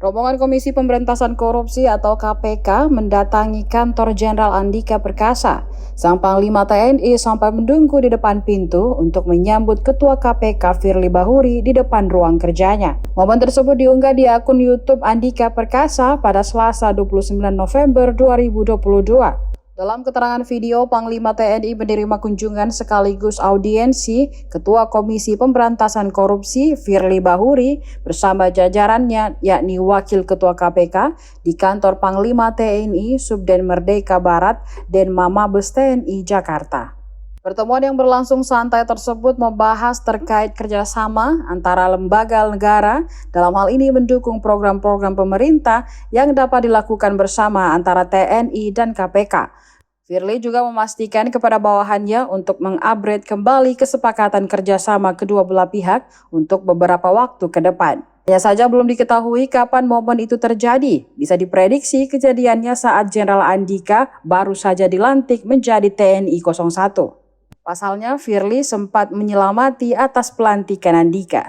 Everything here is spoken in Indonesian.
Rombongan Komisi Pemberantasan Korupsi atau KPK mendatangi kantor Jenderal Andika Perkasa. Sang Panglima TNI sampai menunggu di depan pintu untuk menyambut Ketua KPK Firly Bahuri di depan ruang kerjanya. Momen tersebut diunggah di akun YouTube Andika Perkasa pada Selasa 29 November 2022. Dalam keterangan video, Panglima TNI menerima kunjungan sekaligus audiensi Ketua Komisi Pemberantasan Korupsi Firly Bahuri bersama jajarannya yakni Wakil Ketua KPK di kantor Panglima TNI Subden Merdeka Barat dan Mabes TNI Jakarta. Pertemuan yang berlangsung santai tersebut membahas terkait kerjasama antara lembaga negara, dalam hal ini mendukung program-program pemerintah yang dapat dilakukan bersama antara TNI dan KPK. Firly juga memastikan kepada bawahannya untuk mengupgrade kembali kesepakatan kerjasama kedua belah pihak untuk beberapa waktu ke depan. Hanya saja belum diketahui kapan momen itu terjadi. Bisa diprediksi kejadiannya saat Jenderal Andika baru saja dilantik menjadi TNI 01. Pasalnya, Firly sempat menyelamati atas pelantikan Andika.